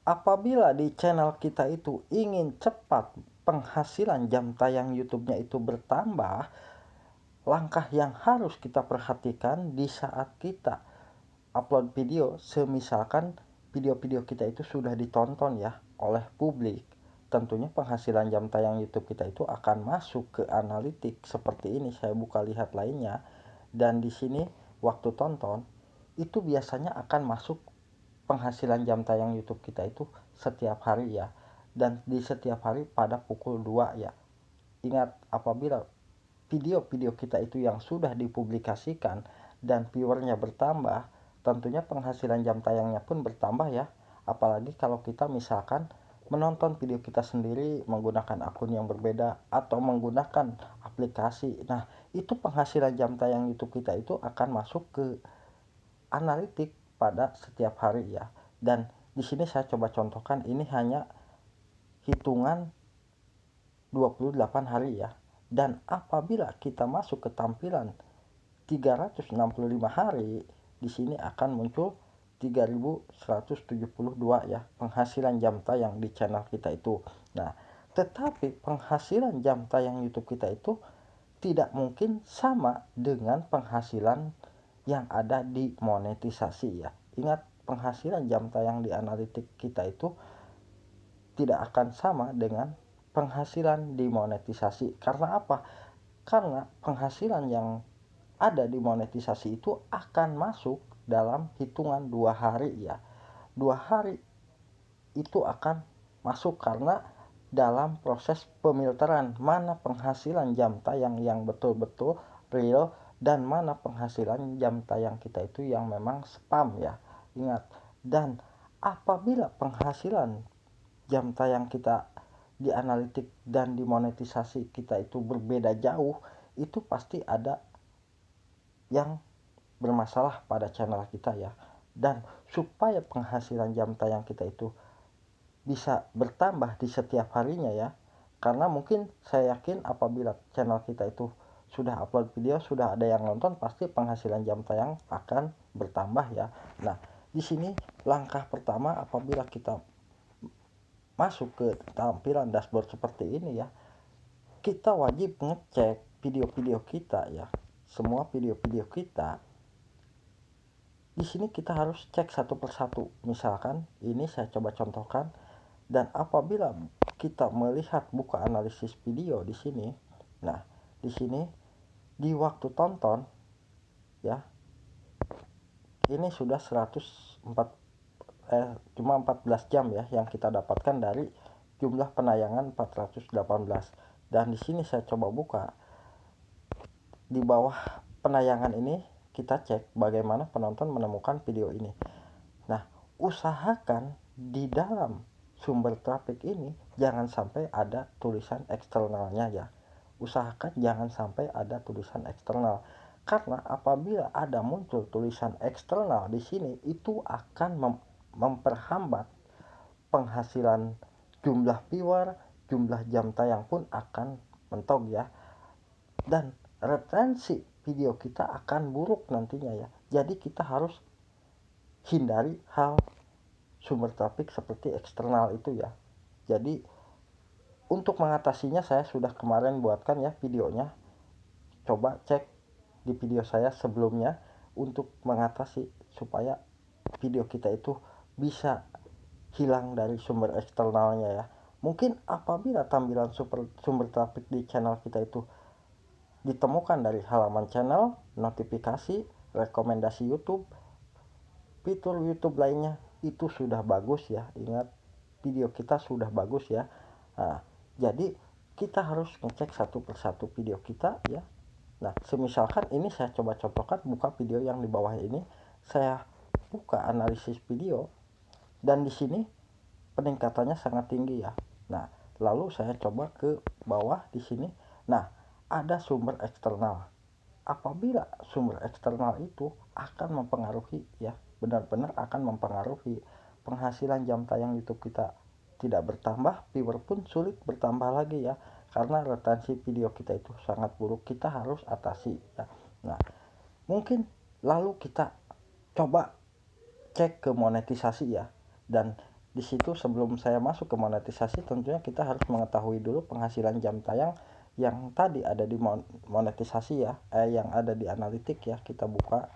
apabila di channel kita itu ingin cepat penghasilan jam tayang YouTube-nya itu bertambah, langkah yang harus kita perhatikan di saat kita upload video, semisalkan video-video kita itu sudah ditonton ya oleh publik, tentunya penghasilan jam tayang YouTube kita itu akan masuk ke analitik seperti ini. Saya buka lihat lainnya, dan di sini waktu tonton itu biasanya akan masuk penghasilan jam tayang YouTube kita itu setiap hari ya, dan di setiap hari pada pukul 2 ya. Ingat, apabila video-video kita itu yang sudah dipublikasikan dan viewernya bertambah, tentunya penghasilan jam tayangnya pun bertambah ya. Apalagi kalau kita misalkan menonton video kita sendiri menggunakan akun yang berbeda atau menggunakan aplikasi. Nah, itu penghasilan jam tayang YouTube kita itu akan masuk ke analitik pada setiap hari ya. Dan di sini saya coba contohkan, ini hanya hitungan 28 hari ya. Dan apabila kita masuk ke tampilan 365 hari, di sini akan muncul 3172 ya penghasilan jam tayang di channel kita itu. Nah, tetapi penghasilan jam tayang YouTube kita itu tidak mungkin sama dengan penghasilan yang ada di monetisasi ya. Ingat, penghasilan jam tayang di analitik kita itu tidak akan sama dengan penghasilan di monetisasi. Karena apa? Karena penghasilan yang ada di monetisasi itu akan masuk dalam hitungan 2 hari ya. 2 hari itu akan masuk karena dalam proses pemilteran mana penghasilan jam tayang yang betul-betul real dan mana penghasilan jam tayang kita itu yang memang spam ya. Ingat, dan apabila penghasilan jam tayang kita di analitik dan di monetisasi kita itu berbeda jauh, itu pasti ada yang bermasalah pada channel kita ya. Dan supaya penghasilan jam tayang kita itu bisa bertambah di setiap harinya ya, karena mungkin saya yakin apabila channel kita itu sudah upload video, sudah ada yang nonton, pasti penghasilan jam tayang akan bertambah ya. Nah, di sini langkah pertama apabila kita masuk ke tampilan dashboard seperti ini ya, kita wajib ngecek video-video kita ya. Semua video-video kita di sini kita harus cek satu persatu. Misalkan ini saya coba contohkan, dan apabila kita melihat buka analisis video di sini, nah di sini di waktu tonton ya, ini sudah 14 jam ya yang kita dapatkan dari jumlah penayangan 418. Dan di sini saya coba buka di bawah penayangan ini, kita cek bagaimana penonton menemukan video ini. Nah, usahakan di dalam sumber traffic ini jangan sampai ada tulisan eksternalnya ya. Usahakan jangan sampai ada tulisan eksternal, karena apabila ada muncul tulisan eksternal di sini, itu akan memperhambat penghasilan jumlah viewer, jumlah jam tayang pun akan mentok ya. Dan retensi video kita akan buruk nantinya ya. Jadi kita harus hindari hal sumber traffic seperti eksternal itu ya. Jadi untuk mengatasinya saya sudah kemarin buatkan ya videonya. Coba cek di video saya sebelumnya untuk mengatasi supaya video kita itu bisa hilang dari sumber eksternalnya ya. Mungkin apabila tampilan sumber traffic di channel kita itu ditemukan dari halaman channel, notifikasi, rekomendasi YouTube, fitur YouTube lainnya, itu sudah bagus ya. Ingat, video kita sudah bagus ya. Nah, jadi kita harus ngecek satu persatu video kita ya. Nah, semisalkan ini saya coba contohkan, buka video yang di bawah ini, saya buka analisis video, dan di sini peningkatannya sangat tinggi ya. Nah, lalu saya coba ke bawah di sini. Nah, ada sumber eksternal. Apabila sumber eksternal itu akan mempengaruhi ya, benar-benar akan mempengaruhi penghasilan jam tayang YouTube kita tidak bertambah, viewer pun sulit bertambah lagi ya, karena retensi video kita itu sangat buruk. Kita harus atasi ya. Nah, mungkin lalu kita coba cek ke monetisasi ya, dan di situ sebelum saya masuk ke monetisasi, tentunya kita harus mengetahui dulu penghasilan jam tayang yang tadi ada di monetisasi ya, yang ada di analitik ya. Kita buka.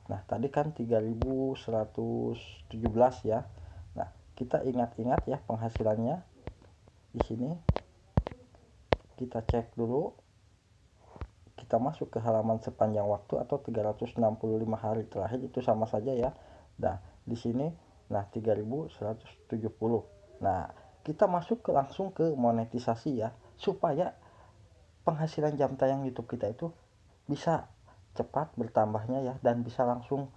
Nah, tadi kan 3.117 ya. Nah, kita ingat-ingat ya penghasilannya di sini. Kita cek dulu. Kita masuk ke halaman sepanjang waktu atau 365 hari terakhir, itu sama saja ya. Nah, di sini 3.170. Nah, kita masuk langsung ke monetisasi ya, supaya penghasilan jam tayang YouTube kita itu bisa cepat bertambahnya ya, dan bisa langsung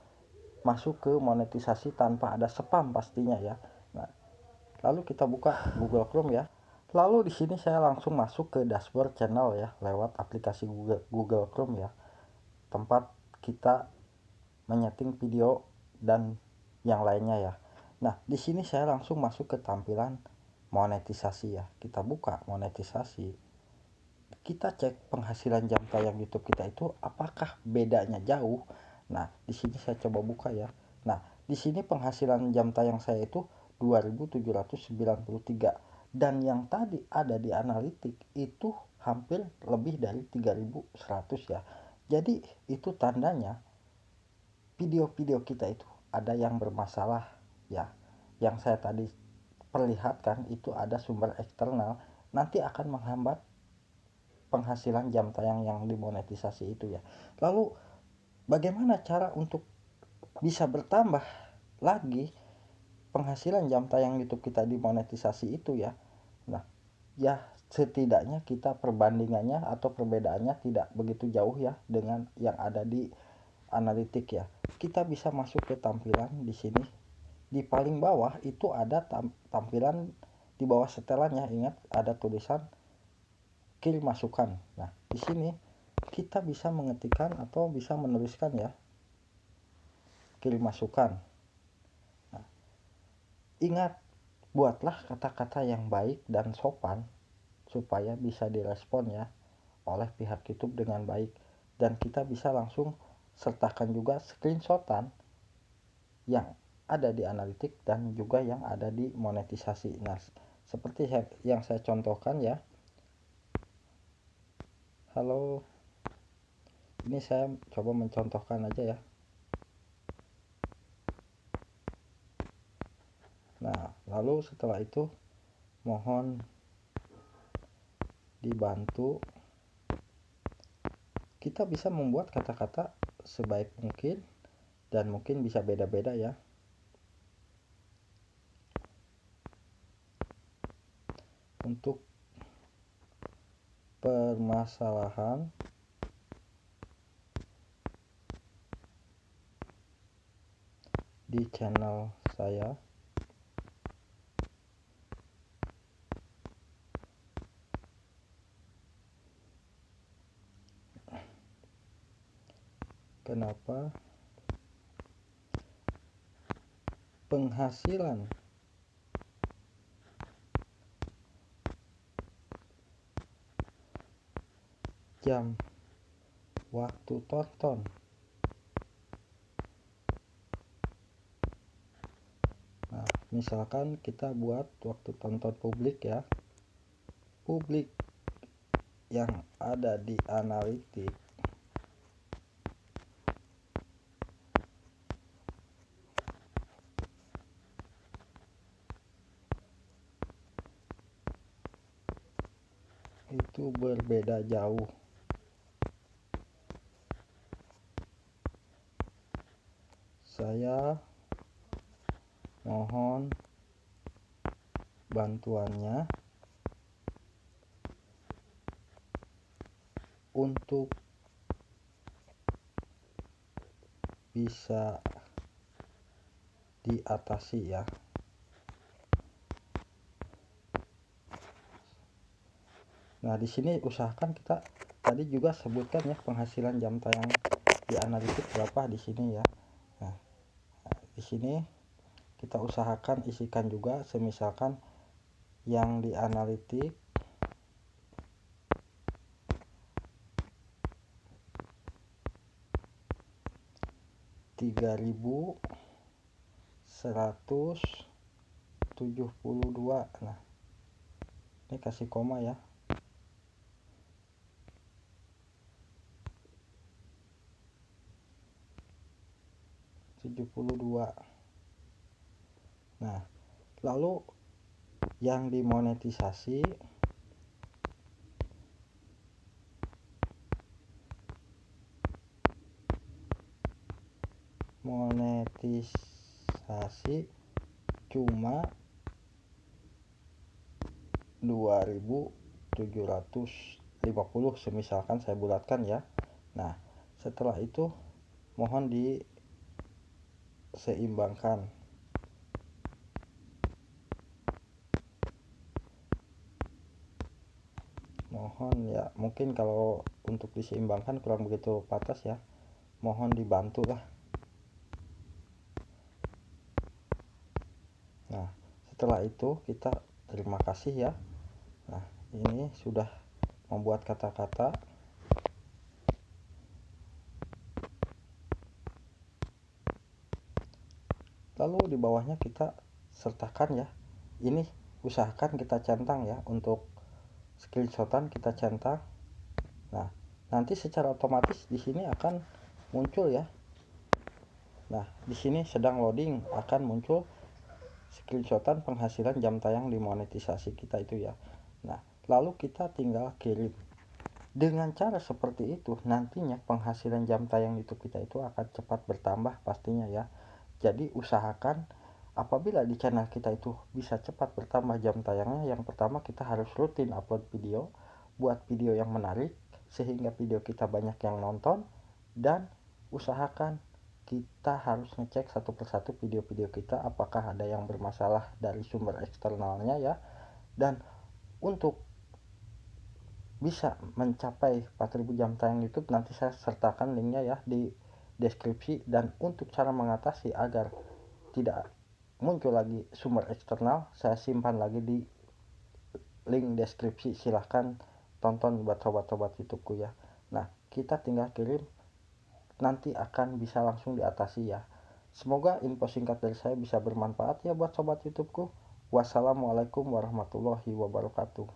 masuk ke monetisasi tanpa ada spam pastinya ya. Nah, lalu kita buka Google Chrome ya. Lalu di sini saya langsung masuk ke dashboard channel ya, lewat aplikasi Google Chrome ya, tempat kita menyeting video dan yang lainnya ya. Nah, di sini saya langsung masuk ke tampilan monetisasi ya. Kita buka monetisasi. Kita cek penghasilan jam tayang YouTube kita itu apakah bedanya jauh. Nah, di sini saya coba buka ya. Nah, di sini penghasilan jam tayang saya itu 2.793, dan yang tadi ada di analitik itu hampir lebih dari 3.100 ya. Jadi itu tandanya video-video kita itu ada yang bermasalah ya. Yang saya tadi perlihatkan itu ada sumber eksternal, nanti akan menghambat penghasilan jam tayang yang dimonetisasi itu ya. Lalu bagaimana cara untuk bisa bertambah lagi penghasilan jam tayang YouTube kita dimonetisasi itu ya? Nah, ya setidaknya kita perbandingannya atau perbedaannya tidak begitu jauh ya dengan yang ada di analitik ya. Kita bisa masuk ke tampilan di sini. Di paling bawah itu ada tampilan di bawah setelannya, ingat ada tulisan kirim masukan. Nah, di sini kita bisa mengetikkan atau bisa menuliskan ya, kirim masukan. Nah, ingat, buatlah kata-kata yang baik dan sopan supaya bisa direspon ya oleh pihak YouTube dengan baik, dan kita bisa langsung sertakan juga screenshotan yang ada di analitik dan juga yang ada di monetisasi. Nah, seperti yang saya contohkan ya. Halo, ini saya coba mencontohkan aja ya. Nah, lalu setelah itu mohon dibantu. Kita bisa membuat kata-kata sebaik mungkin, dan mungkin bisa beda-beda ya. Untuk permasalahan di channel saya, kenapa penghasilan jam waktu tonton misalkan kita buat waktu tonton publik ya, publik yang ada di analitik itu berbeda jauh. Saya mohon bantuannya untuk bisa diatasi ya. Nah, di sini usahakan kita tadi juga sebutkan ya penghasilan jam tayang di analitik berapa di sini ya. Nah, di sini kita usahakan isikan juga semisalkan yang di analitik 3.117 72. Nah, ini kasih koma ya. Nah, lalu yang dimonetisasi cuma 2.750 semisalkan saya bulatkan ya. Nah, setelah itu mohon diseimbangkan. Mohon ya, mungkin kalau untuk diseimbangkan kurang begitu patas ya, mohon dibantu lah. Nah, setelah itu kita terima kasih ya. Nah, ini sudah membuat kata-kata. Lalu di bawahnya kita sertakan ya. Ini usahakan kita centang ya, untuk screenshotan kita centang. Nah, nanti secara otomatis di sini akan muncul ya. Nah, di sini sedang loading, akan muncul screenshotan penghasilan jam tayang dimonetisasi kita itu ya. Nah, lalu kita tinggal kirim. Dengan cara seperti itu, nantinya penghasilan jam tayang YouTube kita itu akan cepat bertambah pastinya ya. Jadi usahakan apabila di channel kita itu bisa cepat bertambah jam tayangnya, yang pertama kita harus rutin upload video, buat video yang menarik sehingga video kita banyak yang nonton, dan usahakan kita harus ngecek satu persatu video-video kita apakah ada yang bermasalah dari sumber eksternalnya ya. Dan untuk bisa mencapai 4.000 jam tayang YouTube, nanti saya sertakan linknya ya di deskripsi. Dan untuk cara mengatasi agar tidak muncul lagi sumber eksternal, saya simpan lagi di link deskripsi, silahkan tonton buat sobat-sobat YouTubeku ya. Nah, kita tinggal kirim, nanti akan bisa langsung diatasi ya. Semoga info singkat dari saya bisa bermanfaat ya buat sobat YouTubeku. Wassalamualaikum warahmatullahi wabarakatuh.